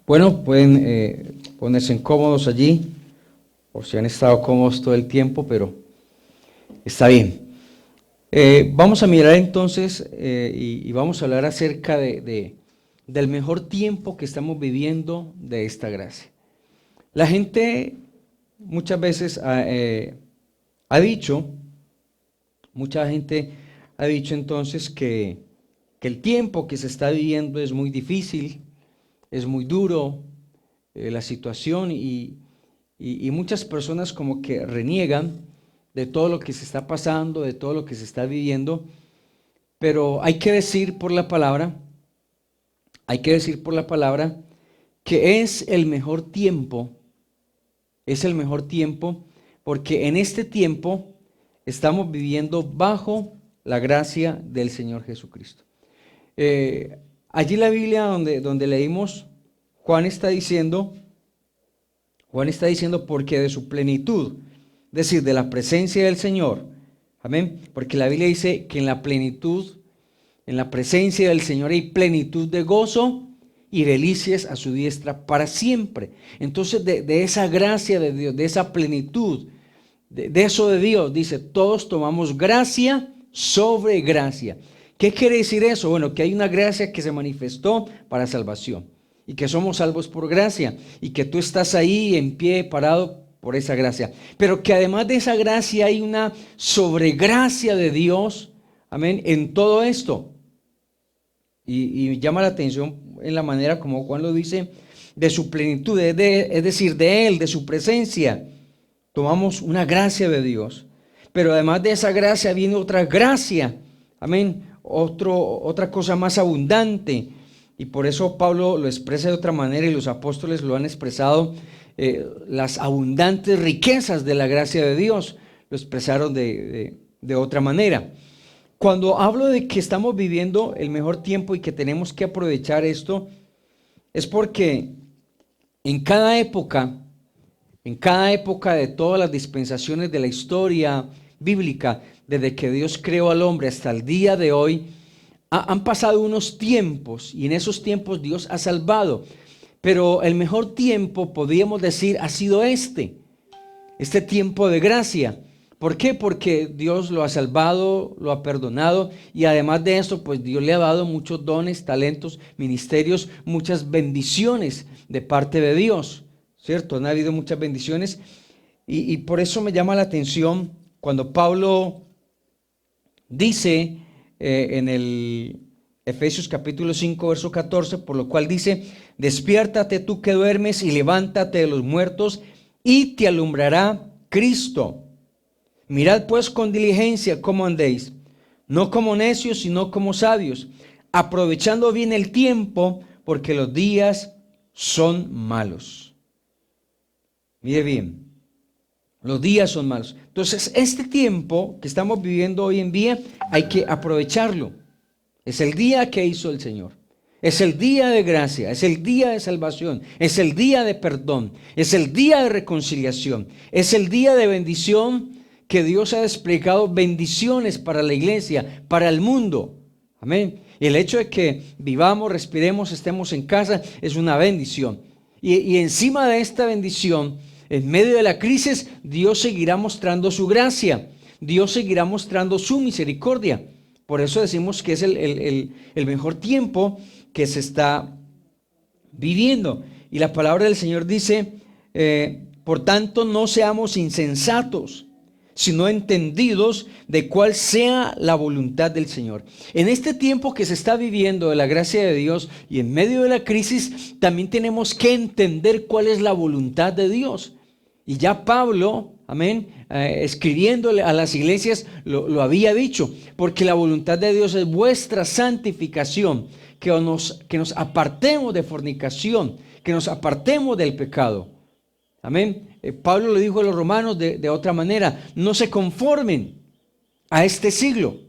Bueno, pueden ponerse cómodos allí, por si han estado cómodos todo el tiempo, pero está bien. Vamos a mirar entonces y vamos a hablar acerca del mejor tiempo que estamos viviendo de esta gracia. La gente muchas veces ha dicho, mucha gente ha dicho entonces que el tiempo que se está viviendo es muy difícil, es muy duro la situación y muchas personas como que reniegan de todo lo que se está pasando, de todo lo que se está viviendo, pero hay que decir por la palabra, que es el mejor tiempo, porque en este tiempo estamos viviendo bajo la gracia del Señor Jesucristo. Allí la Biblia donde leímos, Juan está diciendo, porque de su plenitud, es decir, de la presencia del Señor, amén, porque la Biblia dice que en la plenitud, en la presencia del Señor hay plenitud de gozo y delicias a su diestra para siempre. Entonces de esa gracia de Dios, de esa plenitud, de eso de Dios, dice, todos tomamos gracia sobre gracia. ¿Qué quiere decir eso? Bueno, que hay una gracia que se manifestó para salvación y que somos salvos por gracia y que tú estás ahí en pie, parado por esa gracia. Pero que además de esa gracia hay una sobregracia de Dios, amén, en todo esto. Y llama la atención en la manera como Juan lo dice, de su plenitud, es decir, de Él, de su presencia. Tomamos una gracia de Dios, pero además de esa gracia viene otra gracia, amén, otra cosa más abundante, y por eso Pablo lo expresa de otra manera y los apóstoles lo han expresado, las abundantes riquezas de la gracia de Dios, lo expresaron de otra manera. Cuando hablo de que estamos viviendo el mejor tiempo y que tenemos que aprovechar esto, es porque en cada época de todas las dispensaciones de la historia bíblica, desde que Dios creó al hombre hasta el día de hoy, han pasado unos tiempos y en esos tiempos Dios ha salvado. Pero el mejor tiempo, podríamos decir, ha sido este tiempo de gracia. ¿Por qué? Porque Dios lo ha salvado, lo ha perdonado y además de eso, pues Dios le ha dado muchos dones, talentos, ministerios, muchas bendiciones de parte de Dios. ¿Cierto? Han habido muchas bendiciones y por eso me llama la atención cuando Pablo dice en el Efesios capítulo 5 verso 14, por lo cual dice, despiértate tú que duermes y levántate de los muertos y te alumbrará Cristo. Mirad pues con diligencia cómo andéis, no como necios sino como sabios, aprovechando bien el tiempo porque los días son malos. Mire bien, los días son malos. Entonces, este tiempo que estamos viviendo hoy en día hay que aprovecharlo. Es el día que hizo el Señor. Es el día de gracia, es el día de salvación, es el día de perdón, es el día de reconciliación, es el día de bendición que Dios ha desplegado bendiciones para la iglesia, para el mundo. Amén. Y el hecho de que vivamos, respiremos, estemos en casa es una bendición. Y encima de esta bendición, en medio de la crisis, Dios seguirá mostrando su gracia. Dios seguirá mostrando su misericordia. Por eso decimos que es el mejor tiempo que se está viviendo. Y la palabra del Señor dice, por tanto, no seamos insensatos, sino entendidos de cuál sea la voluntad del Señor. En este tiempo que se está viviendo de la gracia de Dios y en medio de la crisis, también tenemos que entender cuál es la voluntad de Dios. Y ya Pablo, amén, escribiéndole a las iglesias, lo había dicho, porque la voluntad de Dios es vuestra santificación, que nos apartemos de fornicación, que nos apartemos del pecado. Amén. Pablo le dijo a los romanos de otra manera, no se conformen a este siglo,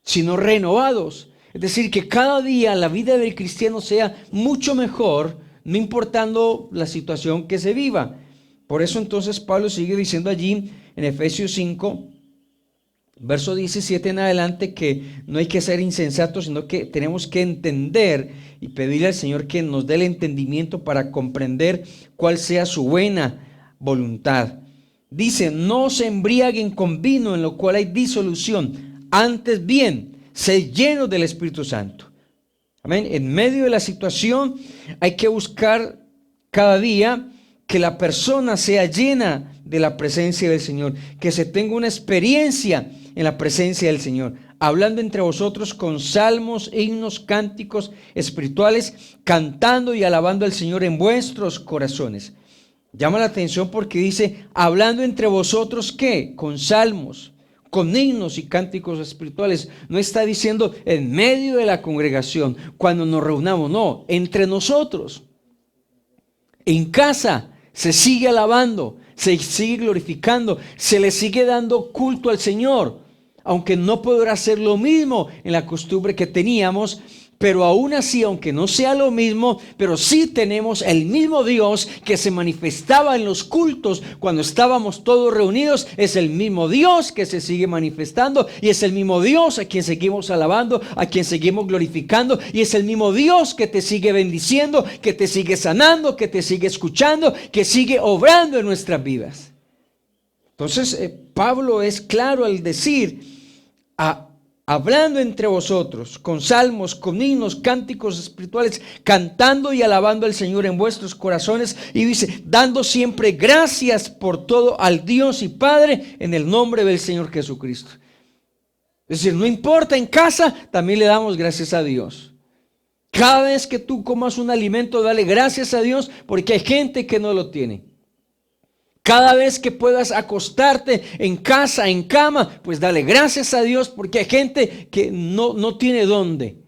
sino renovados. Es decir, que cada día la vida del cristiano sea mucho mejor, no importando la situación que se viva. Por eso entonces Pablo sigue diciendo allí en Efesios 5, verso 17 en adelante, que no hay que ser insensatos, sino que tenemos que entender y pedirle al Señor que nos dé el entendimiento para comprender cuál sea su buena voluntad. Dice, no se embriaguen con vino en lo cual hay disolución, antes bien, sed llenos del Espíritu Santo. Amén. En medio de la situación hay que buscar cada día que la persona sea llena de la presencia del Señor, que se tenga una experiencia en la presencia del Señor, hablando entre vosotros con salmos, himnos, cánticos espirituales, cantando y alabando al Señor en vuestros corazones. Llama la atención porque dice, hablando entre vosotros, ¿qué? Con salmos, con himnos y cánticos espirituales. No está diciendo en medio de la congregación, cuando nos reunamos, no, entre nosotros. En casa se sigue alabando, se sigue glorificando, se le sigue dando culto al Señor, aunque no podrá ser lo mismo en la costumbre que teníamos, pero aún así, aunque no sea lo mismo, pero sí tenemos el mismo Dios que se manifestaba en los cultos cuando estábamos todos reunidos. Es el mismo Dios que se sigue manifestando y es el mismo Dios a quien seguimos alabando, a quien seguimos glorificando, y es el mismo Dios que te sigue bendiciendo, que te sigue sanando, que te sigue escuchando, que sigue obrando en nuestras vidas. Entonces, Pablo es claro al decir, hablando entre vosotros, con salmos, con himnos, cánticos espirituales, cantando y alabando al Señor en vuestros corazones, y dice, dando siempre gracias por todo al Dios y Padre en el nombre del Señor Jesucristo. Es decir, no importa en casa, también le damos gracias a Dios. Cada vez que tú comas un alimento, dale gracias a Dios, porque hay gente que no lo tiene. Cada vez que puedas acostarte en casa, en cama, pues dale gracias a Dios, porque hay gente que no tiene dónde.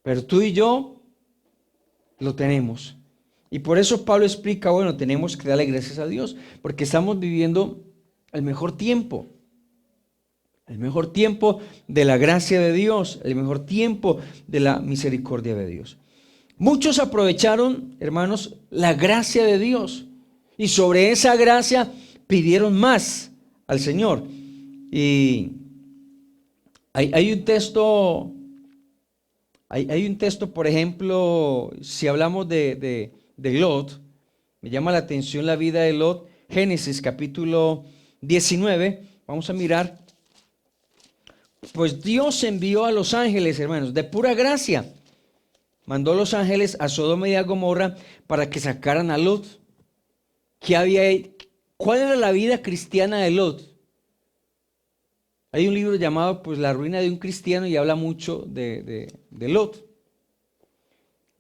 Pero tú y yo lo tenemos. Y por eso Pablo explica, bueno, tenemos que darle gracias a Dios, porque estamos viviendo el mejor tiempo. El mejor tiempo de la gracia de Dios, el mejor tiempo de la misericordia de Dios. Muchos aprovecharon, hermanos, la gracia de Dios. Y sobre esa gracia pidieron más al Señor. Y hay un texto, por ejemplo, si hablamos de Lot, me llama la atención la vida de Lot, Génesis capítulo 19, vamos a mirar. Pues Dios envió a los ángeles, hermanos, de pura gracia. Mandó a los ángeles a Sodoma y a Gomorra para que sacaran a Lot. ¿Cuál era la vida cristiana de Lot? Hay un libro llamado pues La ruina de un cristiano y habla mucho de Lot.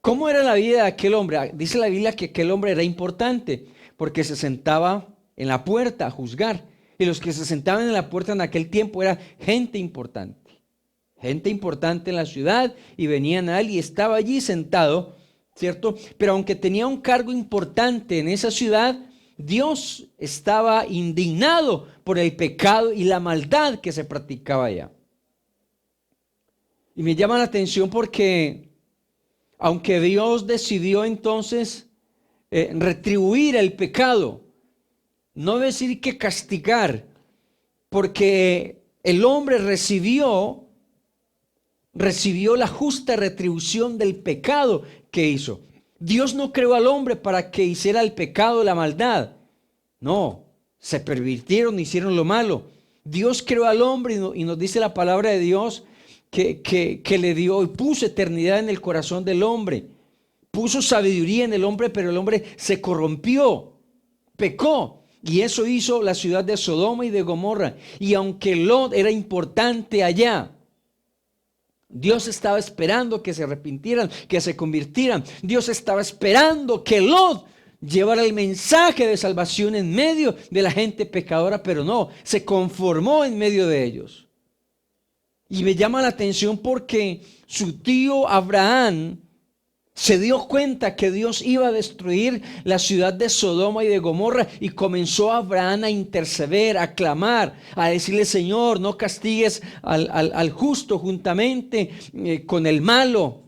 ¿Cómo era la vida de aquel hombre? Dice la Biblia que aquel hombre era importante porque se sentaba en la puerta a juzgar, y los que se sentaban en la puerta en aquel tiempo era gente importante en la ciudad, y venían a él y estaba allí sentado, ¿cierto? Pero aunque tenía un cargo importante en esa ciudad, Dios estaba indignado por el pecado y la maldad que se practicaba allá. Y me llama la atención porque aunque Dios decidió entonces retribuir el pecado, no decir que castigar, porque el hombre recibió la justa retribución del pecado que hizo. Dios no creó al hombre para que hiciera el pecado, la maldad. No, se pervirtieron, hicieron lo malo. Dios creó al hombre y nos dice la palabra de Dios que le dio y puso eternidad en el corazón del hombre. Puso sabiduría en el hombre, pero el hombre se corrompió, pecó. Y eso hizo la ciudad de Sodoma y de Gomorra. Y aunque Lot era importante allá, Dios estaba esperando que se arrepintieran, que se convirtieran. Dios estaba esperando que Lot llevara el mensaje de salvación en medio de la gente pecadora, pero no, se conformó en medio de ellos. Y me llama la atención porque su tío Abraham se dio cuenta que Dios iba a destruir la ciudad de Sodoma y de Gomorra, y comenzó Abraham a interceder, a clamar, a decirle: Señor, no castigues al justo juntamente con el malo.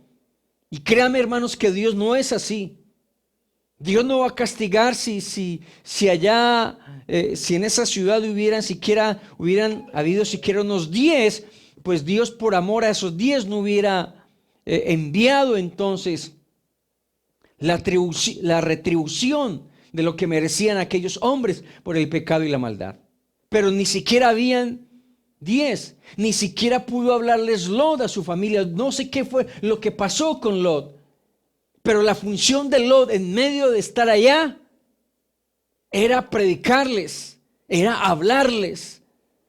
Y créame, hermanos, que Dios no es así. Dios no va a castigar si allá, si en esa ciudad hubieran habido siquiera unos 10, pues Dios por amor a esos 10 no hubiera enviado entonces la retribución de lo que merecían aquellos hombres por el pecado y la maldad. Pero ni siquiera habían 10, ni siquiera pudo hablarles Lot a su familia. No sé qué fue lo que pasó con Lot, pero la función de Lot en medio de estar allá era predicarles, era hablarles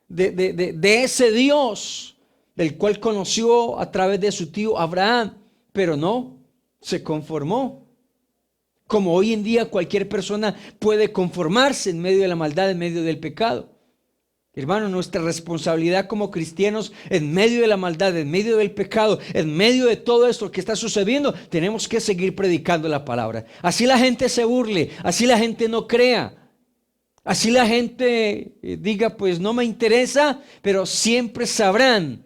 de ese Dios del cual conoció a través de su tío Abraham, pero no se conformó. Como hoy en día cualquier persona puede conformarse en medio de la maldad, en medio del pecado. Hermano, nuestra responsabilidad como cristianos en medio de la maldad, en medio del pecado, en medio de todo esto que está sucediendo, tenemos que seguir predicando la palabra. Así la gente se burle, así la gente no crea, así la gente diga, pues no me interesa, pero siempre sabrán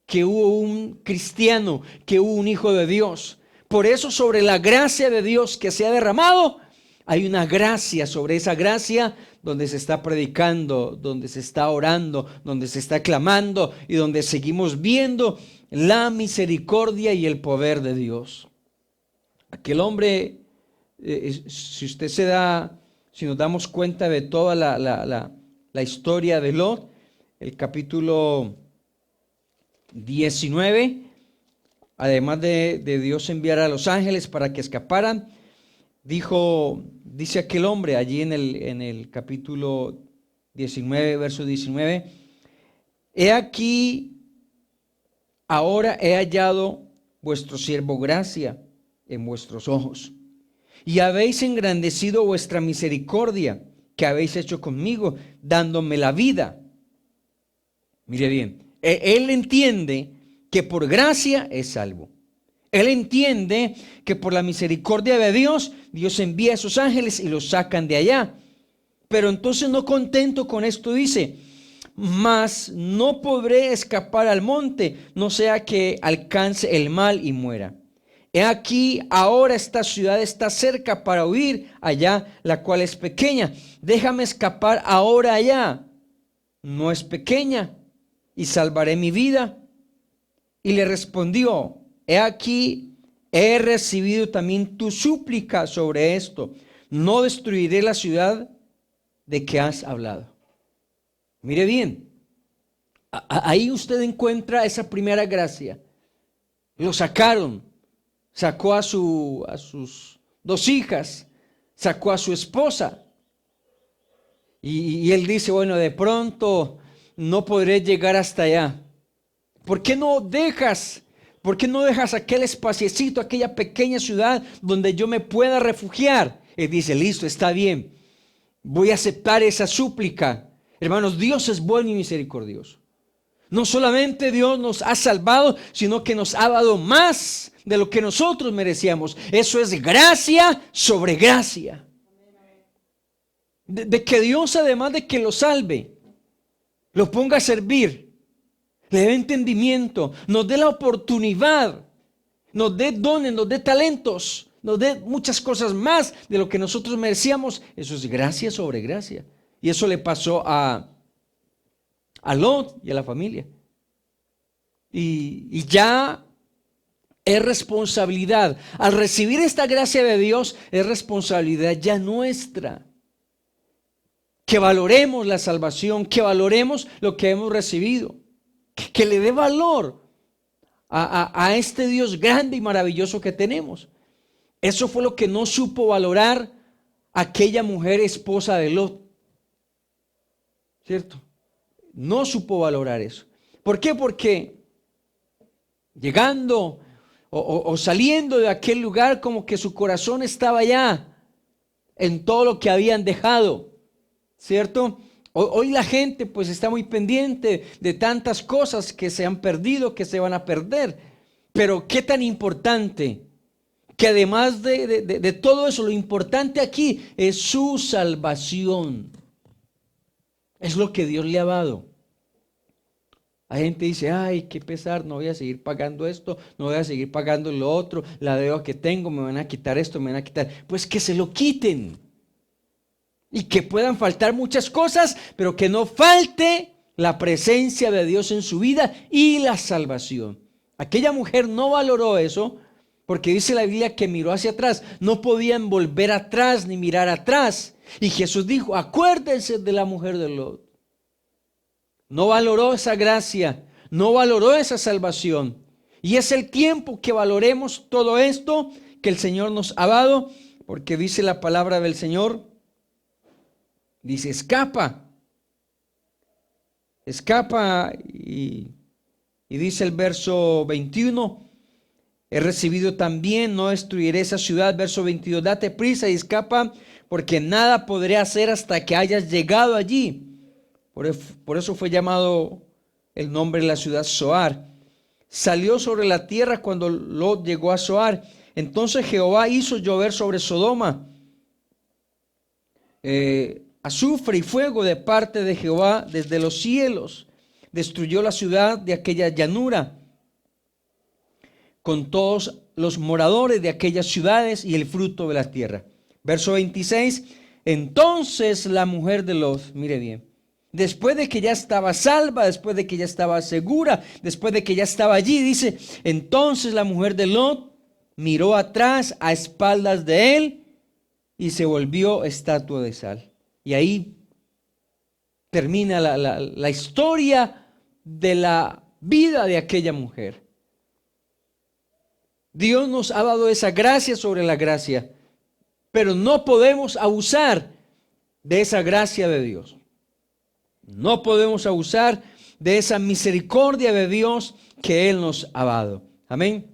que hubo un cristiano, que hubo un hijo de Dios. Por eso sobre la gracia de Dios que se ha derramado, hay una gracia. Sobre esa gracia donde se está predicando, donde se está orando, donde se está clamando y donde seguimos viendo la misericordia y el poder de Dios. Aquel hombre, si nos damos cuenta de toda la historia de Lot, el capítulo 19, además de Dios enviar a los ángeles para que escaparan, dice aquel hombre allí en el capítulo 19, verso 19, he aquí, ahora he hallado vuestro siervo gracia en vuestros ojos, y habéis engrandecido vuestra misericordia que habéis hecho conmigo, dándome la vida. Mire bien, él entiende que por gracia es salvo. Él entiende que por la misericordia de Dios, Dios envía a esos ángeles y los sacan de allá. Pero entonces, no contento con esto, dice, mas no podré escapar al monte, no sea que alcance el mal y muera. He aquí, ahora esta ciudad está cerca para huir allá, la cual es pequeña. Déjame escapar ahora allá. No es pequeña, y salvaré mi vida. Y le respondió, he aquí, he recibido también tu súplica sobre esto. No destruiré la ciudad de que has hablado. Mire bien, ahí usted encuentra esa primera gracia. Lo sacaron, sacó a sus 2 hijas, sacó a su esposa. Y él dice, bueno, de pronto no podré llegar hasta allá. ¿Por qué no dejas aquel espaciecito, aquella pequeña ciudad donde yo me pueda refugiar? Él dice, listo, está bien, voy a aceptar esa súplica. Hermanos, Dios es bueno y misericordioso. No solamente Dios nos ha salvado, sino que nos ha dado más de lo que nosotros merecíamos. Eso es gracia sobre gracia. De que Dios, además de que lo salve, lo ponga a servir, le dé entendimiento, nos dé la oportunidad, nos dé dones, nos dé talentos, nos dé muchas cosas más de lo que nosotros merecíamos. Eso es gracia sobre gracia. Y eso le pasó a Lot y a la familia. Y ya es responsabilidad. Al recibir esta gracia de Dios, es responsabilidad ya nuestra. Que valoremos la salvación, que valoremos lo que hemos recibido. Que le dé valor a este Dios grande y maravilloso que tenemos. Eso fue lo que no supo valorar aquella mujer esposa de Lot. ¿Cierto? No supo valorar eso. ¿Por qué? Porque llegando o saliendo de aquel lugar, como que su corazón estaba ya en todo lo que habían dejado. ¿Cierto? Hoy la gente pues está muy pendiente de tantas cosas que se han perdido, que se van a perder. Pero qué tan importante, que además de todo eso, lo importante aquí es su salvación. Es lo que Dios le ha dado. Hay gente que dice, ay, qué pesar, no voy a seguir pagando esto, no voy a seguir pagando lo otro, la deuda que tengo, me van a quitar esto, me van a quitar. Pues que se lo quiten. Y que puedan faltar muchas cosas, pero que no falte la presencia de Dios en su vida y la salvación. Aquella mujer no valoró eso, porque dice la Biblia que miró hacia atrás. No podían volver atrás ni mirar atrás. Y Jesús dijo, acuérdense de la mujer de Lot. No valoró esa gracia, no valoró esa salvación. Y es el tiempo que valoremos todo esto que el Señor nos ha dado, porque dice la palabra del Señor, dice, escapa y dice el verso 21, he recibido también, no destruiré esa ciudad. Verso 22, date prisa y escapa, porque nada podré hacer hasta que hayas llegado allí. Por eso fue llamado el nombre de la ciudad Zoar. Salió sobre la tierra cuando Lot llegó a Zoar. Entonces Jehová hizo llover sobre Sodoma azufre y fuego de parte de Jehová desde los cielos. Destruyó la ciudad de aquella llanura con todos los moradores de aquellas ciudades y el fruto de la tierra. Verso 26. Entonces la mujer de Lot, mire bien, después de que ya estaba salva, después de que ya estaba segura, después de que ya estaba allí, dice, entonces la mujer de Lot miró atrás a espaldas de él y se volvió estatua de sal. Y ahí termina la historia de la vida de aquella mujer. Dios nos ha dado esa gracia sobre la gracia, pero no podemos abusar de esa gracia de Dios. No podemos abusar de esa misericordia de Dios que Él nos ha dado. Amén.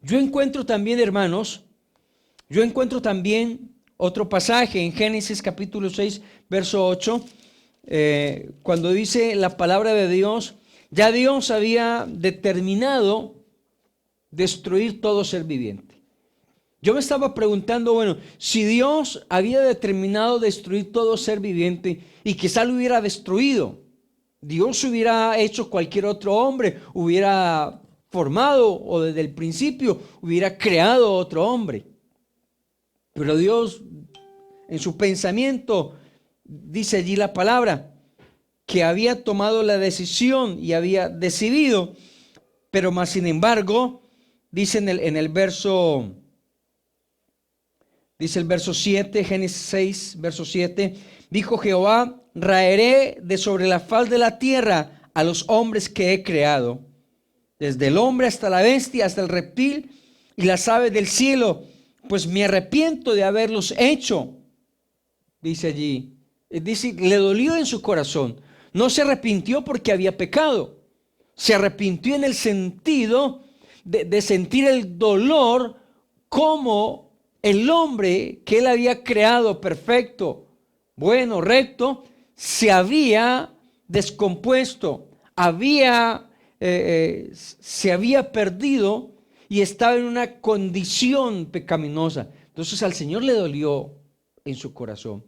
Yo encuentro también, hermanos, otro pasaje en Génesis capítulo 6, verso 8, cuando dice la palabra de Dios, ya Dios había determinado destruir todo ser viviente. Yo me estaba preguntando, bueno, si Dios había determinado destruir todo ser viviente y quizá lo hubiera destruido, Dios hubiera hecho cualquier otro hombre, hubiera formado o desde el principio hubiera creado otro hombre. Pero Dios en su pensamiento, dice allí la palabra, que había tomado la decisión y había decidido, pero más sin embargo, dice en el verso... Dice el verso 7, Génesis 6, verso 7, dijo Jehová, raeré de sobre la faz de la tierra a los hombres que he creado, desde el hombre hasta la bestia, hasta el reptil y las aves del cielo, pues me arrepiento de haberlos hecho. Dice allí, dice, le dolió en su corazón, no se arrepintió porque había pecado, se arrepintió en el sentido de sentir el dolor como el hombre que él había creado perfecto, bueno, recto, se había descompuesto, se había perdido y estaba en una condición pecaminosa. Entonces al Señor le dolió en su corazón.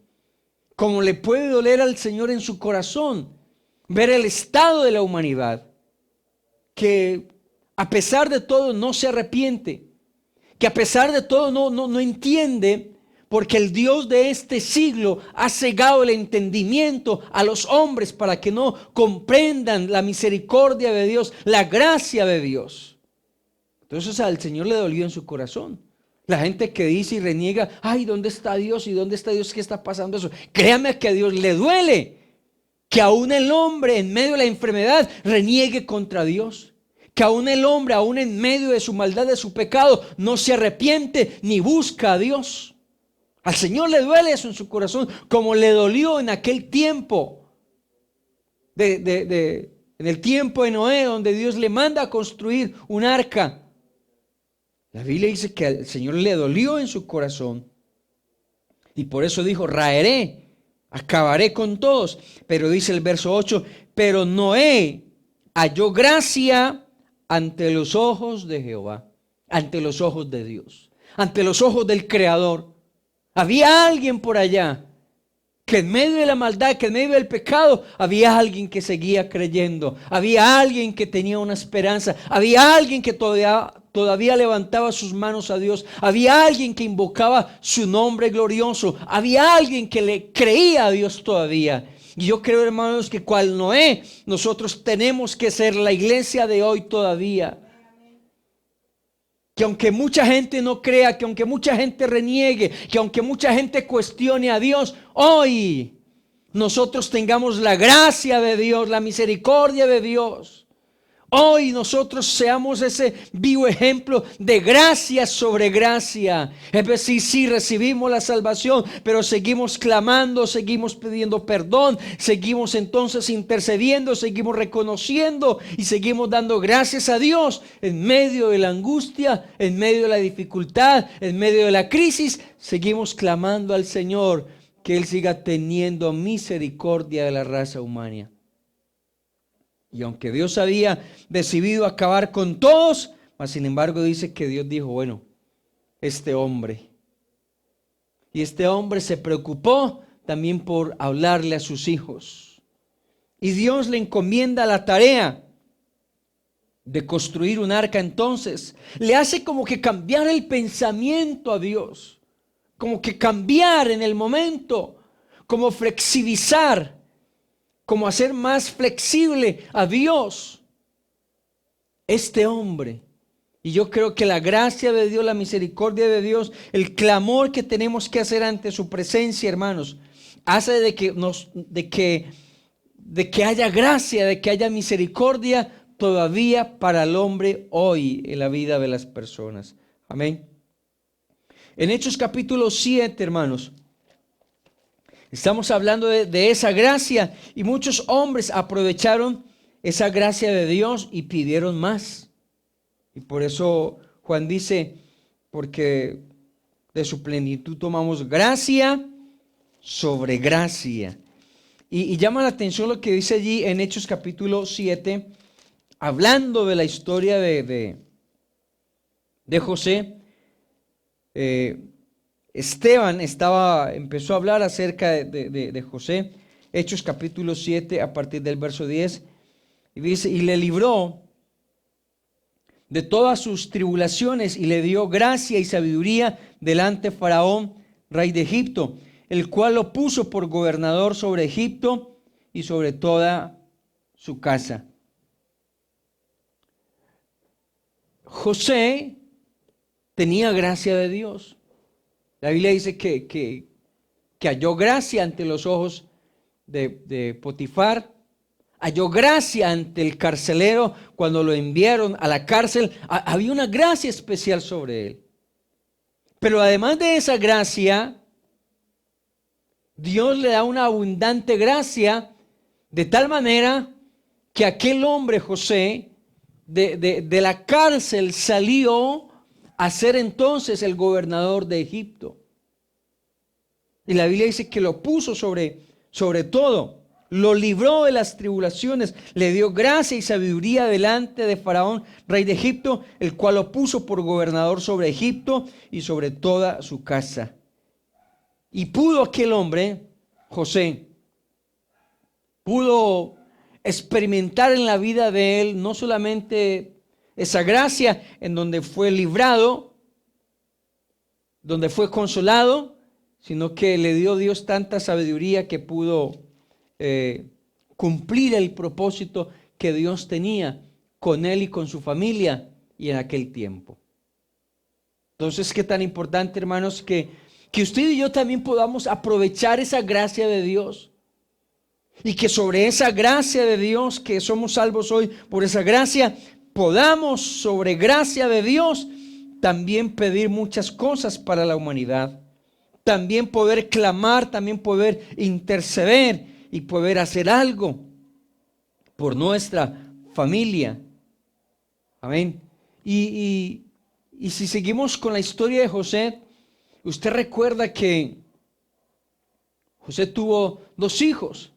Como le puede doler al Señor en su corazón ver el estado de la humanidad, que a pesar de todo no se arrepiente, que a pesar de todo no entiende, porque el Dios de este siglo ha cegado el entendimiento a los hombres para que no comprendan la misericordia de Dios, la gracia de Dios. Entonces al Señor le dolió en su corazón. La gente que dice y reniega, ay, ¿dónde está Dios? ¿Y dónde está Dios? ¿Qué está pasando eso? Créame que a Dios le duele que aún el hombre en medio de la enfermedad reniegue contra Dios. Que aún el hombre, aún en medio de su maldad, de su pecado, no se arrepiente ni busca a Dios. Al Señor le duele eso en su corazón, como le dolió en aquel tiempo, en el tiempo de Noé, donde Dios le manda a construir un arca. La Biblia dice que al Señor le dolió en su corazón. Y por eso dijo, raeré, acabaré con todos. Pero dice el verso 8, pero Noé halló gracia ante los ojos de Jehová, ante los ojos de Dios, ante los ojos del Creador. Había alguien por allá que en medio de la maldad, que en medio del pecado, había alguien que seguía creyendo, había alguien que tenía una esperanza, había alguien que todavía levantaba sus manos a Dios, había alguien que invocaba su nombre glorioso, había alguien que le creía a Dios todavía. Y yo creo, hermanos, que cual Noé, nosotros tenemos que ser la iglesia de hoy todavía. Que aunque mucha gente no crea, que aunque mucha gente reniegue, que aunque mucha gente cuestione a Dios, hoy nosotros tengamos la gracia de Dios, la misericordia de Dios. Hoy nosotros seamos ese vivo ejemplo de gracia sobre gracia. Es decir, sí recibimos la salvación, pero seguimos clamando, seguimos pidiendo perdón, seguimos entonces intercediendo, seguimos reconociendo y seguimos dando gracias a Dios en medio de la angustia, en medio de la dificultad, en medio de la crisis. Seguimos clamando al Señor que Él siga teniendo misericordia de la raza humana. Y aunque Dios había decidido acabar con todos, mas sin embargo dice que Dios dijo, bueno, este hombre. Y este hombre se preocupó también por hablarle a sus hijos. Y Dios le encomienda la tarea de construir un arca. Entonces le hace como que cambiar el pensamiento a Dios, como que cambiar en el momento, como flexibilizar, como hacer más flexible a Dios este hombre. Y yo creo que la gracia de Dios, la misericordia de Dios, el clamor que tenemos que hacer ante su presencia, hermanos, hace de que haya gracia, de que haya misericordia todavía para el hombre hoy en la vida de las personas. Amén. En Hechos capítulo 7, hermanos, estamos hablando de esa gracia, y muchos hombres aprovecharon esa gracia de Dios y pidieron más. Y por eso Juan dice, porque de su plenitud tomamos gracia sobre gracia. Y llama la atención lo que dice allí en Hechos capítulo 7, hablando de la historia de José. Esteban empezó a hablar acerca de José, Hechos capítulo 7 a partir del verso 10, y dice, y le libró de todas sus tribulaciones y le dio gracia y sabiduría delante de Faraón, rey de Egipto, el cual lo puso por gobernador sobre Egipto y sobre toda su casa. José tenía gracia de Dios. La Biblia dice que halló gracia ante los ojos de Potifar, halló gracia ante el carcelero cuando lo enviaron a la cárcel. Había una gracia especial sobre él. Pero además de esa gracia, Dios le da una abundante gracia, de tal manera que aquel hombre, José, de la cárcel salió a ser entonces el gobernador de Egipto. Y la Biblia dice que lo puso sobre todo, lo libró de las tribulaciones, le dio gracia y sabiduría delante de Faraón, rey de Egipto, el cual lo puso por gobernador sobre Egipto y sobre toda su casa. Y pudo aquel hombre, José, pudo experimentar en la vida de él no solamente esa gracia en donde fue librado, donde fue consolado, sino que le dio Dios tanta sabiduría que pudo cumplir el propósito que Dios tenía con él y con su familia y en aquel tiempo. Entonces, qué tan importante, hermanos, que usted y yo también podamos aprovechar esa gracia de Dios. Y que sobre esa gracia de Dios, que somos salvos hoy por esa gracia, podamos sobre gracia de Dios también pedir muchas cosas para la humanidad. También poder clamar, también poder interceder y poder hacer algo por nuestra familia. Amén. Y si seguimos con la historia de José, usted recuerda que José tuvo 2 hijos.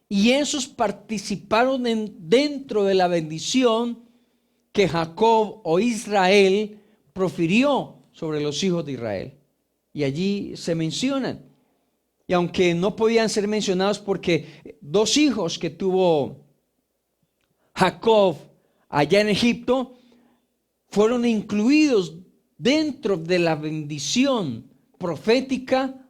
Y esos participaron dentro de la bendición que Jacob o Israel profirió sobre los hijos de Israel. Y allí se mencionan. Y aunque no podían ser mencionados porque dos hijos que tuvo Jacob allá en Egipto fueron incluidos dentro de la bendición profética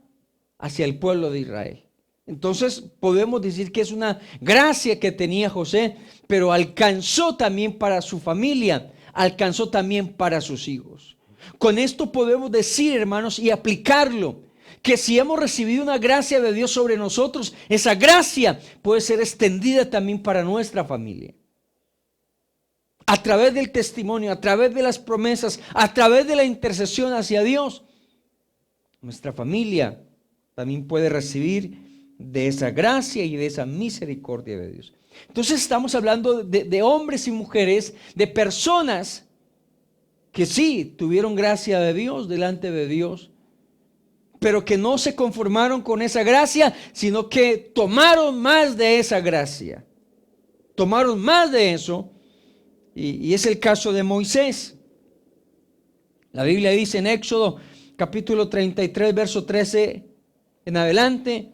hacia el pueblo de Israel. Entonces podemos decir que es una gracia que tenía José, pero alcanzó también para su familia, alcanzó también para sus hijos. Con esto podemos decir, hermanos, y aplicarlo, que si hemos recibido una gracia de Dios sobre nosotros, esa gracia puede ser extendida también para nuestra familia. A través del testimonio, a través de las promesas, a través de la intercesión hacia Dios, nuestra familia también puede recibir de esa gracia y de esa misericordia de Dios. Entonces estamos hablando de hombres y mujeres, de personas que sí tuvieron gracia de Dios delante de Dios, pero que no se conformaron con esa gracia, sino que tomaron más de esa gracia. Tomaron más de eso, y es el caso de Moisés. La Biblia dice en Éxodo capítulo 33, verso 13 en adelante.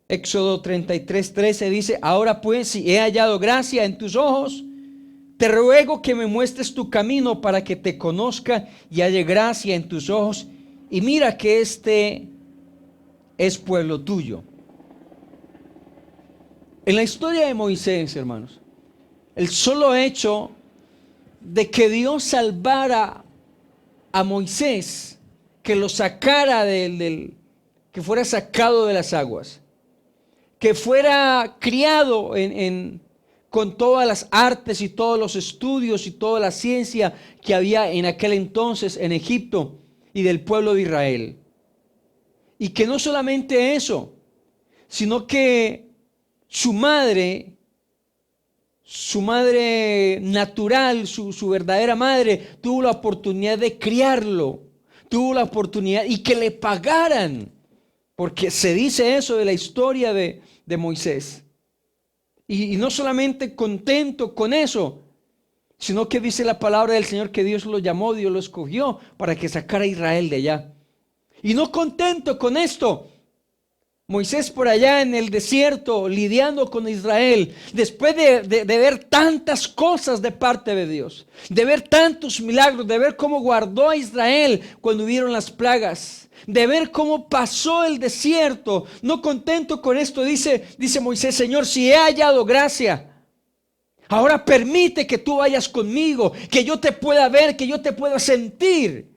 Éxodo 33, 13 dice: ahora pues, si he hallado gracia en tus ojos, te ruego que me muestres tu camino para que te conozca y halle gracia en tus ojos. Y mira que este es pueblo tuyo. En la historia de Moisés, hermanos, el solo hecho de que Dios salvara a Moisés, que lo sacara que fuera sacado de las aguas, que fuera criado con todas las artes y todos los estudios y toda la ciencia que había en aquel entonces en Egipto y del pueblo de Israel. Y que no solamente eso, sino que su madre natural, su verdadera madre, tuvo la oportunidad de criarlo, tuvo la oportunidad y que le pagaran, porque se dice eso de la historia de Moisés. Y no solamente contento con eso, sino que dice la palabra del Señor que Dios lo llamó, Dios lo escogió para que sacara a Israel de allá. Y no contento con esto, Moisés por allá en el desierto lidiando con Israel, después de ver tantas cosas de parte de Dios, de ver tantos milagros, de ver cómo guardó a Israel cuando hubieron las plagas, de ver cómo pasó el desierto, no contento con esto, dice Moisés: Señor, si he hallado gracia, ahora permite que tú vayas conmigo, que yo te pueda ver, que yo te pueda sentir.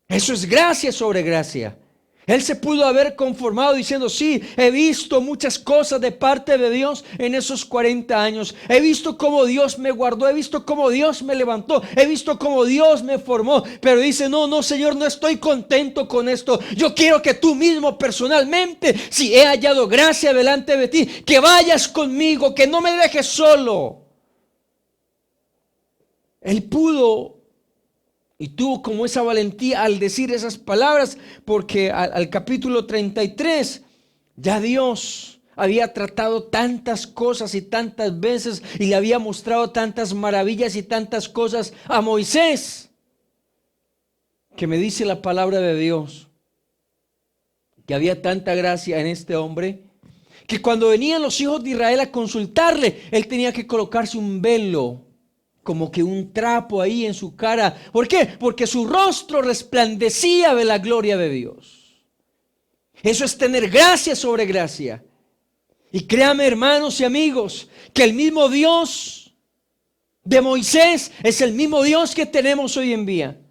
Eso es gracia sobre gracia. Él se pudo haber conformado diciendo: sí, he visto muchas cosas de parte de Dios en esos 40 años. He visto cómo Dios me guardó, he visto cómo Dios me levantó, he visto cómo Dios me formó. Pero dice: no, Señor, no estoy contento con esto. Yo quiero que tú mismo personalmente, si he hallado gracia delante de ti, que vayas conmigo, que no me dejes solo. Él pudo y tuvo como esa valentía al decir esas palabras, porque al capítulo 33 ya Dios había tratado tantas cosas y tantas veces y le había mostrado tantas maravillas y tantas cosas a Moisés, que me dice la palabra de Dios que había tanta gracia en este hombre, que cuando venían los hijos de Israel a consultarle, él tenía que colocarse un velo, como que un trapo ahí en su cara. ¿Por qué? Porque su rostro resplandecía de la gloria de Dios. Eso es tener gracia sobre gracia. Y créame, hermanos y amigos, que el mismo Dios de Moisés es el mismo Dios que tenemos hoy en día.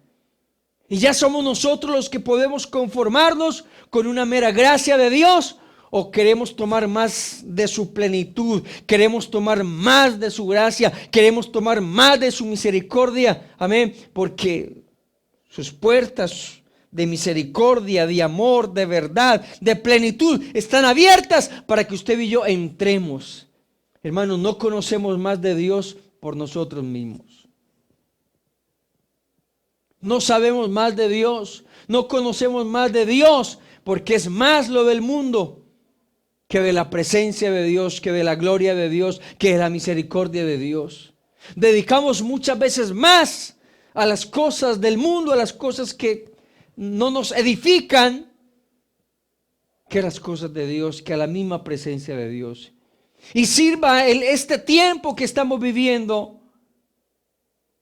Y ya somos nosotros los que podemos conformarnos con una mera gracia de Dios, o queremos tomar más de su plenitud, queremos tomar más de su gracia, queremos tomar más de su misericordia. Amén. Porque sus puertas de misericordia, de amor, de verdad, de plenitud están abiertas para que usted y yo entremos. Hermanos, no conocemos más de Dios por nosotros mismos. No sabemos más de Dios, no conocemos más de Dios, porque es más lo del mundo que de la presencia de Dios, que de la gloria de Dios, que de la misericordia de Dios. Dedicamos muchas veces más a las cosas del mundo, a las cosas que no nos edifican que las cosas de Dios, que a la misma presencia de Dios. Y sirva este tiempo que estamos viviendo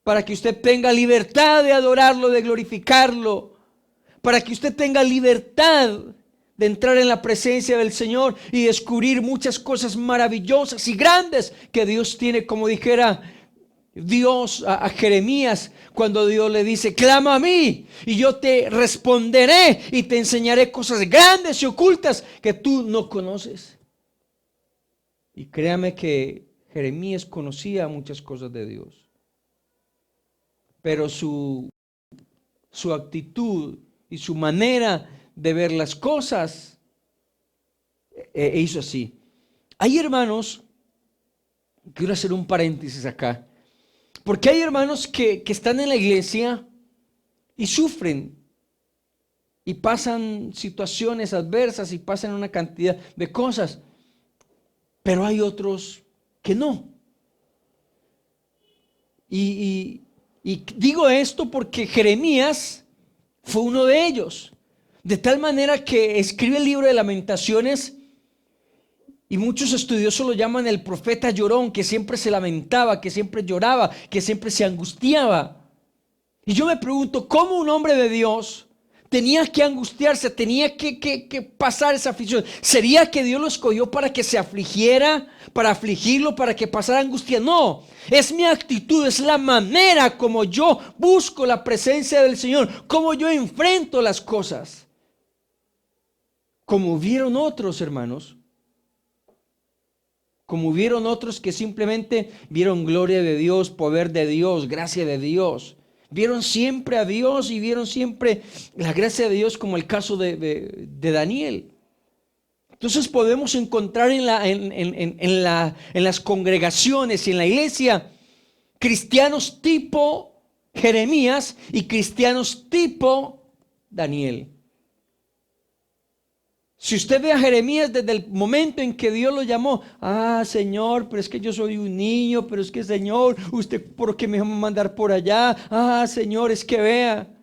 para que usted tenga libertad de adorarlo, de glorificarlo, para que usted tenga libertad de entrar en la presencia del Señor y descubrir muchas cosas maravillosas y grandes que Dios tiene, como dijera Dios a Jeremías cuando Dios le dice: clama a mí y yo te responderé y te enseñaré cosas grandes y ocultas que tú no conoces. Y créame que Jeremías conocía muchas cosas de Dios, pero su actitud y su manera de ver las cosas hizo así. Hay hermanos, quiero hacer un paréntesis acá, porque hay hermanos que están en la iglesia y sufren y pasan situaciones adversas y pasan una cantidad de cosas, pero hay otros que no. Y digo esto porque Jeremías fue uno de ellos, de tal manera que escribe el libro de Lamentaciones. Y muchos estudiosos lo llaman el profeta llorón, que siempre se lamentaba, que siempre lloraba, que siempre se angustiaba. Y yo me pregunto, ¿cómo un hombre de Dios tenía que angustiarse, tenía que pasar esa aflicción? ¿Sería que Dios lo escogió para que se afligiera, para afligirlo, para que pasara angustia? No, es mi actitud, es la manera como yo busco la presencia del Señor, como yo enfrento las cosas. Como vieron otros hermanos, como hubieron otros que simplemente vieron gloria de Dios, poder de Dios, gracia de Dios. Vieron siempre a Dios y vieron siempre la gracia de Dios, como el caso de Daniel. Entonces podemos encontrar en las congregaciones y en la iglesia cristianos tipo Jeremías y cristianos tipo Daniel. Si usted ve a Jeremías desde el momento en que Dios lo llamó: Señor, pero es que yo soy un niño, pero es que Señor, usted por qué me va a mandar por allá, Señor, es que vea.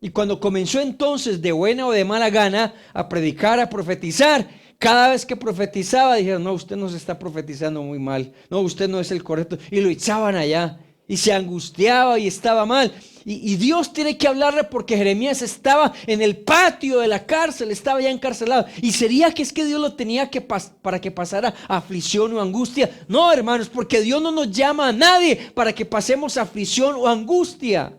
Y cuando comenzó entonces de buena o de mala gana a predicar, a profetizar, cada vez que profetizaba dijeron: no, usted nos está profetizando muy mal, no, usted no es el correcto, y lo echaban allá. Y se angustiaba y estaba mal. Y Dios tiene que hablarle porque Jeremías estaba en el patio de la cárcel, estaba ya encarcelado. ¿Y sería que es que Dios lo tenía que para que pasara aflicción o angustia? No, hermanos, porque Dios no nos llama a nadie para que pasemos aflicción o angustia,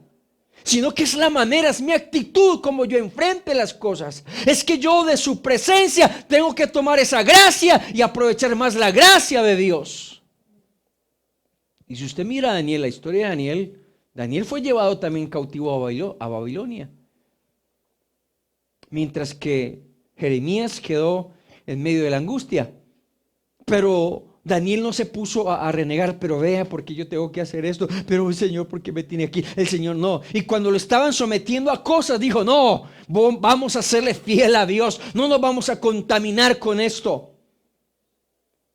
sino que es la manera, es mi actitud como yo enfrente las cosas. Es que yo de su presencia tengo que tomar esa gracia y aprovechar más la gracia de Dios. Y si usted mira a Daniel, la historia de Daniel, Daniel fue llevado también cautivo a Babilonia. Mientras que Jeremías quedó en medio de la angustia. Pero Daniel no se puso a renegar: pero vea, porque yo tengo que hacer esto, pero Señor, ¿por qué me tiene aquí? El Señor no. Y cuando lo estaban sometiendo a cosas, dijo: no, vamos a serle fiel a Dios, no nos vamos a contaminar con esto.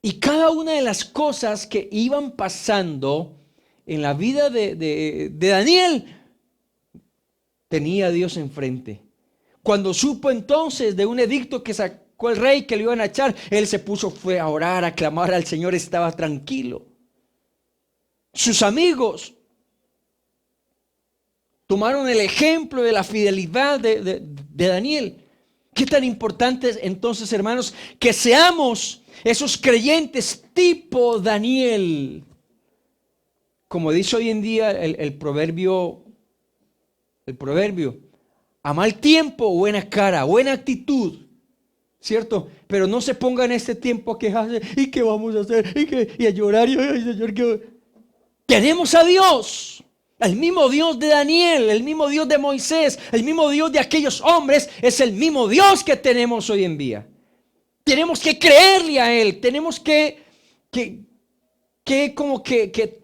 Y cada una de las cosas que iban pasando en la vida de Daniel, tenía a Dios enfrente. Cuando supo entonces de un edicto que sacó el rey que lo iban a echar, él fue a orar, a clamar al Señor, estaba tranquilo. Sus amigos tomaron el ejemplo de la fidelidad de Daniel. Qué tan importante es entonces, hermanos, que seamos esos creyentes tipo Daniel. Como dice hoy en día el proverbio, a mal tiempo, buena cara, buena actitud, ¿cierto? Pero no se ponga en este tiempo a quejarse: ¿y qué vamos a hacer? Y a llorar, ay, Señor, tenemos a Dios, el mismo Dios de Daniel, el mismo Dios de Moisés, el mismo Dios de aquellos hombres, es el mismo Dios que tenemos hoy en día. Tenemos que creerle a Él, tenemos que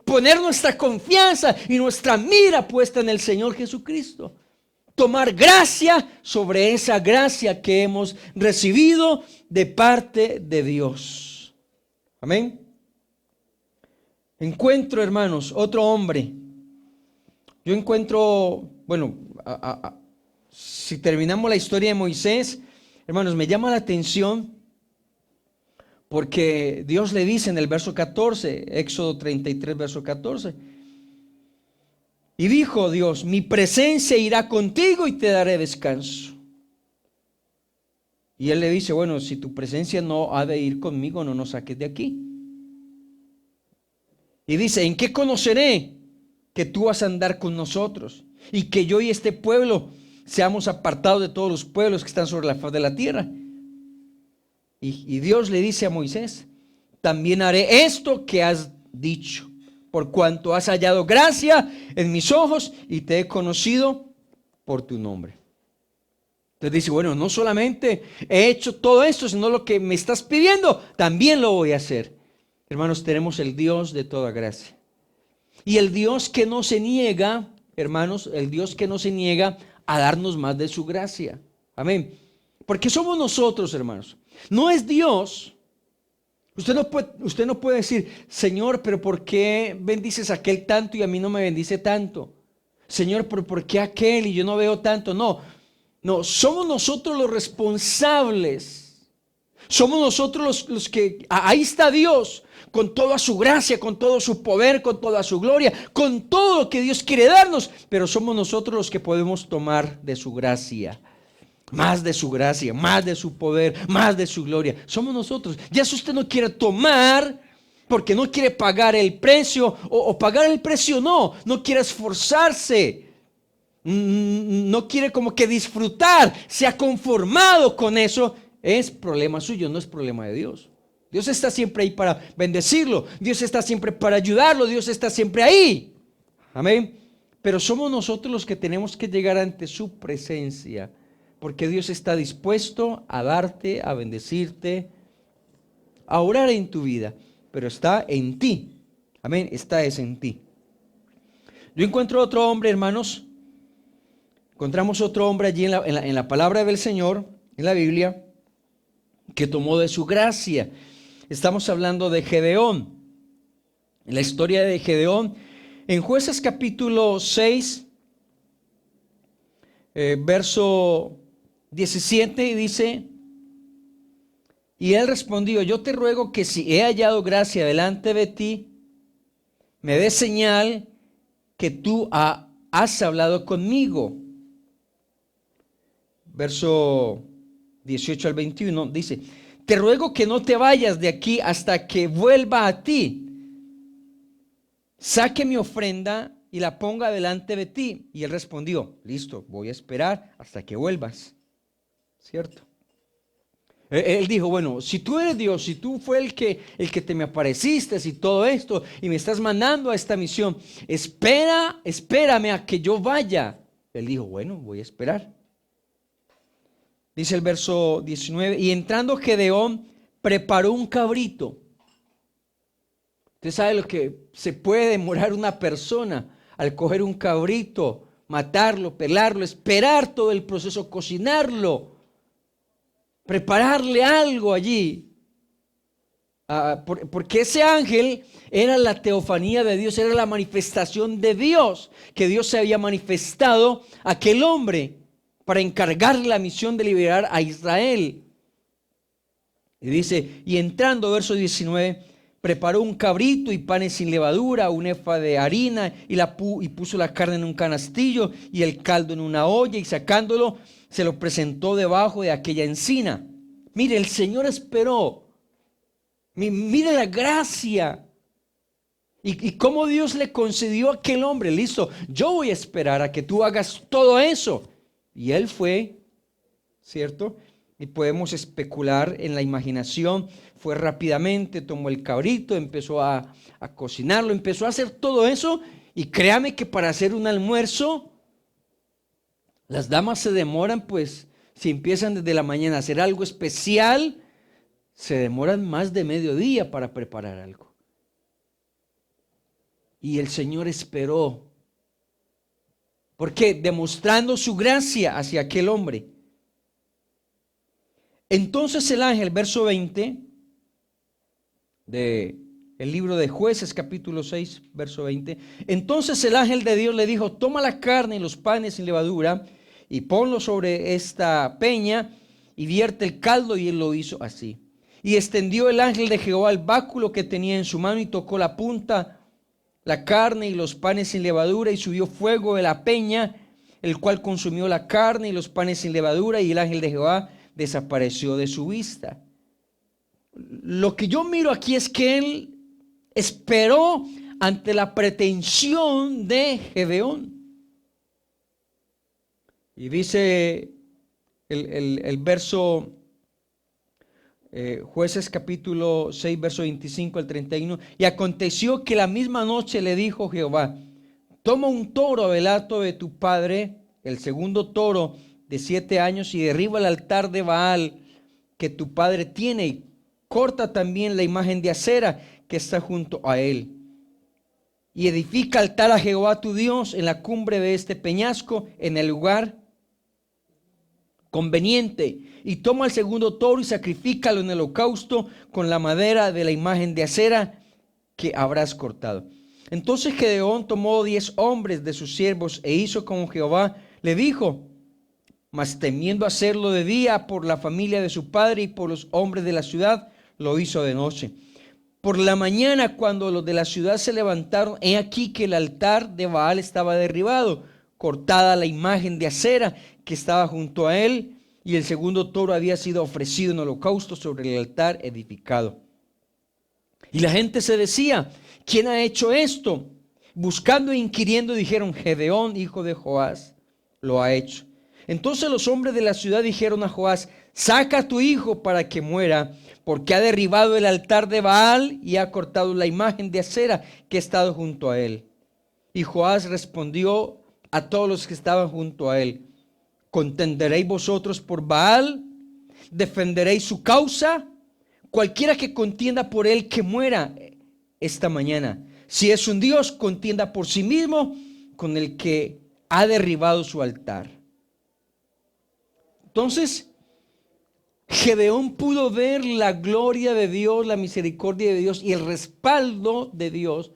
poner nuestra confianza y nuestra mira puesta en el Señor Jesucristo. Tomar gracia sobre esa gracia que hemos recibido de parte de Dios. Amén. Encuentro, hermanos, otro hombre. Yo encuentro, bueno, Si terminamos la historia de Moisés, hermanos, me llama la atención porque Dios le dice en el verso 14, Éxodo 33, verso 14, y dijo Dios, mi presencia irá contigo y te daré descanso. Y él le dice, bueno, si tu presencia no ha de ir conmigo, no nos saques de aquí. Y dice, ¿en qué conoceré que tú vas a andar con nosotros? Y que yo y este pueblo seamos apartados de todos los pueblos que están sobre la faz de la tierra. Y Dios le dice a Moisés, también haré esto que has dicho, por cuanto has hallado gracia en mis ojos y te he conocido por tu nombre. Entonces dice, bueno, no solamente he hecho todo esto, sino lo que me estás pidiendo, también lo voy a hacer. Hermanos, tenemos el Dios de toda gracia. Y el Dios que no se niega, hermanos, el Dios que no se niega a darnos más de su gracia. Amén. Porque somos nosotros, hermanos. No es Dios. Usted no puede decir, Señor, pero ¿por qué bendices a aquel tanto y a mí no me bendice tanto? Señor, pero ¿por qué aquel y yo no veo tanto? No, somos nosotros los responsables. Somos nosotros los que, ahí está Dios, con toda su gracia, con todo su poder, con toda su gloria, con todo lo que Dios quiere darnos, pero somos nosotros los que podemos tomar de su gracia. Más de su gracia, más de su poder, más de su gloria. Somos nosotros. Ya si usted no quiere tomar porque no quiere pagar el precio o pagar el precio no quiere esforzarse. No quiere como que disfrutar, se ha conformado con eso, es problema suyo, no es problema de Dios. Dios está siempre ahí para bendecirlo, Dios está siempre para ayudarlo, Dios está siempre ahí. Amén. Pero somos nosotros los que tenemos que llegar ante su presencia, porque Dios está dispuesto a darte, a bendecirte, a orar en tu vida, pero está en ti. Amén, está es en ti. Yo encuentro otro hombre, hermanos. Encontramos otro hombre allí en la palabra del Señor, en la Biblia, que tomó de su gracia. Estamos hablando de Gedeón. En la historia de Gedeón, en Jueces capítulo 6, verso 17, dice, y él respondió, yo te ruego que si he hallado gracia delante de ti, me des señal que tú has hablado conmigo. Verso 18 al 21 dice, te ruego que no te vayas de aquí hasta que vuelva a ti. Saque mi ofrenda y la ponga delante de ti. Y él respondió, listo, voy a esperar hasta que vuelvas. ¿Cierto? Él dijo, bueno, si tú eres Dios, si tú fue el que te me apareciste y todo esto y me estás mandando a esta misión, espérame a que yo vaya. Él dijo, bueno, voy a esperar. Dice el verso 19, y entrando Gedeón preparó un cabrito. Usted sabe lo que se puede demorar una persona al coger un cabrito, matarlo, pelarlo, esperar todo el proceso, cocinarlo, prepararle algo allí. Porque ese ángel era la teofanía de Dios, era la manifestación de Dios, que Dios se había manifestado a aquel hombre para encargarle la misión de liberar a Israel. Y dice, y entrando, verso 19, preparó un cabrito y panes sin levadura, un efa de harina, y puso la carne en un canastillo y el caldo en una olla, y sacándolo, se lo presentó debajo de aquella encina. Mire, el Señor esperó. Mire la gracia. Y cómo Dios le concedió a aquel hombre, listo, yo voy a esperar a que tú hagas todo eso. Y él fue, ¿cierto? Y podemos especular en la imaginación. Fue rápidamente, tomó el cabrito, empezó a cocinarlo, empezó a hacer todo eso. Y créame que para hacer un almuerzo, las damas se demoran, pues, si empiezan desde la mañana a hacer algo especial, se demoran más de mediodía para preparar algo. Y el Señor esperó. ¿Por qué? Demostrando su gracia hacia aquel hombre. Entonces el ángel, verso 20, del libro de Jueces, capítulo 6, verso 20. Entonces el ángel de Dios le dijo, toma la carne y los panes sin levadura y ponlo sobre esta peña y vierte el caldo. Y él lo hizo así. Y extendió el ángel de Jehová el báculo que tenía en su mano y tocó la punta, la carne y los panes sin levadura, y subió fuego de la peña, el cual consumió la carne y los panes sin levadura, y el ángel de Jehová desapareció de su vista. Lo que yo miro aquí es que él esperó ante la pretensión de Gedeón. Y dice el verso, Jueces capítulo 6, verso 25 al 31. Y aconteció que la misma noche le dijo Jehová: toma un toro del hato de tu padre, el segundo toro de 7 años, y derriba el altar de Baal que tu padre tiene, y corta también la imagen de acera que está junto a él. Y edifica altar a Jehová tu Dios en la cumbre de este peñasco, en el lugar conveniente. Y toma el segundo toro y sacrifícalo en el holocausto con la madera de la imagen de acera que habrás cortado. Entonces Gedeón tomó 10 hombres de sus siervos e hizo como Jehová le dijo, mas temiendo hacerlo de día por la familia de su padre y por los hombres de la ciudad, lo hizo de noche. Por la mañana, cuando los de la ciudad se levantaron, he aquí que el altar de Baal estaba derribado, cortada la imagen de acera que estaba junto a él, y el segundo toro había sido ofrecido en holocausto sobre el altar edificado. Y la gente se decía, ¿quién ha hecho esto? Buscando e inquiriendo dijeron, Gedeón, hijo de Joás, lo ha hecho. Entonces los hombres de la ciudad dijeron a Joás, saca a tu hijo para que muera, porque ha derribado el altar de Baal y ha cortado la imagen de acera que ha estado junto a él. Y Joás respondió a todos los que estaban junto a él, ¿contenderéis vosotros por Baal? ¿Defenderéis su causa? Cualquiera que contienda por él, que muera esta mañana. Si es un Dios, contienda por sí mismo con el que ha derribado su altar. Entonces, Gedeón pudo ver la gloria de Dios, la misericordia de Dios y el respaldo de Dios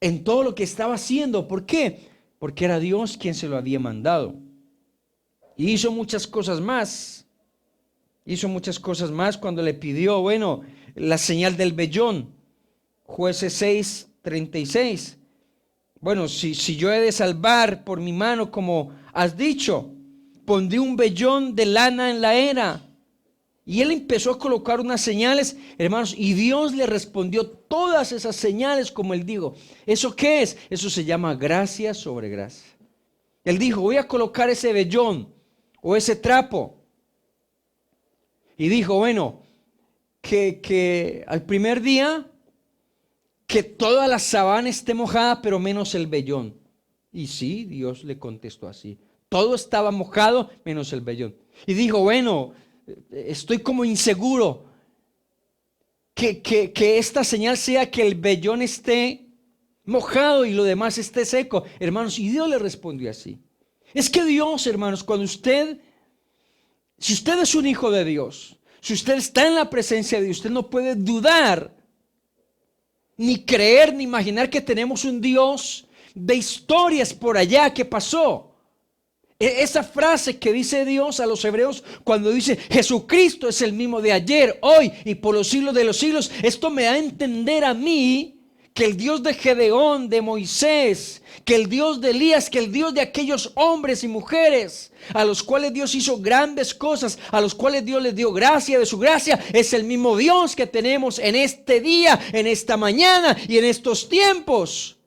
en todo lo que estaba haciendo. ¿Por qué? Porque era Dios quien se lo había mandado. Y hizo muchas cosas más. Hizo muchas cosas más cuando le pidió, la señal del vellón. Jueces 6, 36. Si yo he de salvar por mi mano, como has dicho, pondré un vellón de lana en la era. Y él empezó a colocar unas señales, hermanos, y Dios le respondió todas esas señales como él dijo. ¿Eso qué es? Eso se llama gracia sobre gracia. Él dijo, voy a colocar ese vellón o ese trapo. Y dijo, que al primer día, que toda la sabana esté mojada, pero menos el vellón. Y sí, Dios le contestó así. Todo estaba mojado, menos el vellón. Y dijo, estoy como inseguro. Que esta señal sea que el vellón esté mojado y lo demás esté seco. Hermanos, y Dios le respondió así. Es que Dios, hermanos, si usted es un hijo de Dios, si usted está en la presencia de Dios, usted no puede dudar, ni creer, ni imaginar que tenemos un Dios de historias por allá que pasó. Esa frase que dice Dios a los hebreos cuando dice Jesucristo es el mismo de ayer, hoy y por los siglos de los siglos, esto me da a entender a mí que el Dios de Gedeón, de Moisés, que el Dios de Elías, que el Dios de aquellos hombres y mujeres a los cuales Dios hizo grandes cosas, a los cuales Dios les dio gracia de su gracia, es el mismo Dios que tenemos en este día, en esta mañana y en estos tiempos,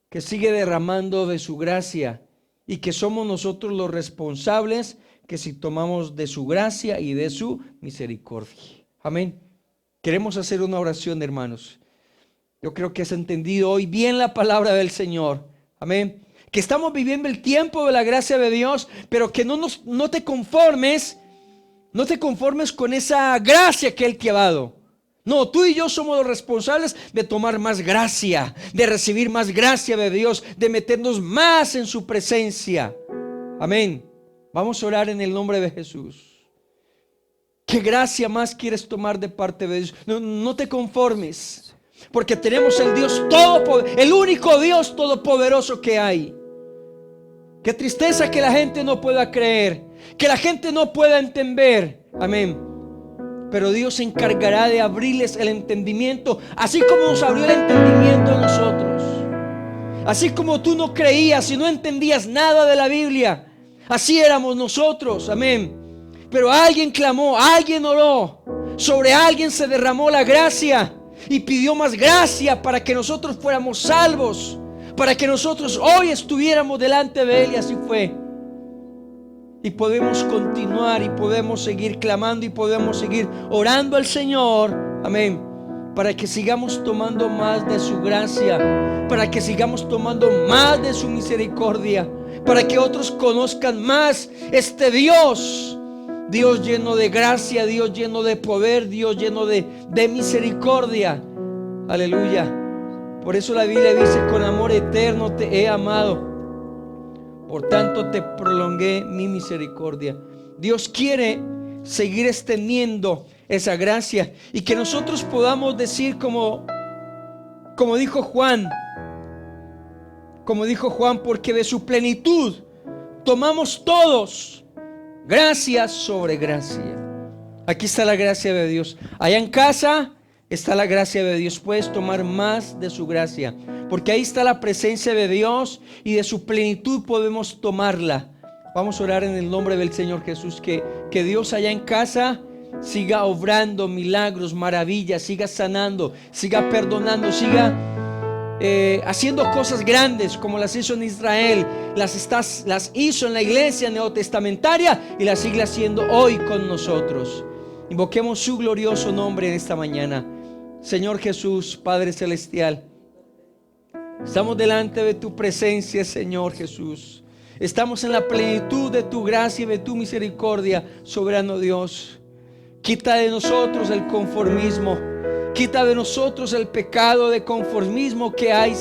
que sigue derramando de su gracia y que somos nosotros los responsables que si tomamos de su gracia y de su misericordia. Amén. Queremos hacer una oración, hermanos. Yo creo que has entendido hoy bien la palabra del Señor. Amén. Que estamos viviendo el tiempo de la gracia de Dios, pero que no te conformes con esa gracia que Él te ha dado. No, tú y yo somos los responsables de tomar más gracia, de recibir más gracia de Dios, de meternos más en su presencia. Amén. Vamos a orar en el nombre de Jesús. ¿Qué gracia más quieres tomar de parte de Dios? No te conformes, porque tenemos el Dios todopoderoso, el único Dios todopoderoso que hay. Qué tristeza que la gente no pueda creer, que la gente no pueda entender. Amén. Pero Dios se encargará de abrirles el entendimiento, así como nos abrió el entendimiento a nosotros. Así como tú no creías y no entendías nada de la Biblia, así éramos nosotros. Amén. Pero alguien clamó, alguien oró, sobre alguien se derramó la gracia y pidió más gracia para que nosotros fuéramos salvos, para que nosotros hoy estuviéramos delante de Él, y así fue. Y podemos continuar y podemos seguir clamando y podemos seguir orando al Señor, amén, para que sigamos tomando más de su gracia, para que sigamos tomando más de su misericordia, para que otros conozcan más este Dios, Dios lleno de gracia, Dios lleno de poder, Dios lleno de misericordia. Aleluya. Por eso la Biblia dice: con amor eterno te he amado, por tanto te prolongué mi misericordia. Dios quiere seguir extendiendo esa gracia y que nosotros podamos decir como dijo Juan, porque de su plenitud tomamos todos gracia sobre gracia. Aquí está la gracia de Dios. Allá en casa está la gracia de Dios. Puedes tomar más de su gracia, porque ahí está la presencia de Dios y de su plenitud podemos tomarla. Vamos a orar en el nombre del Señor Jesús, que Dios allá en casa siga obrando milagros, maravillas, siga sanando, siga perdonando, siga haciendo cosas grandes como las hizo en Israel, las hizo en la iglesia neotestamentaria y las sigue haciendo hoy con nosotros. Invoquemos su glorioso nombre en esta mañana. Señor Jesús, Padre Celestial, estamos delante de tu presencia, Señor Jesús. Estamos en la plenitud de tu gracia y de tu misericordia, soberano Dios. Quita de nosotros el conformismo. Quita de nosotros el pecado de conformismo que hay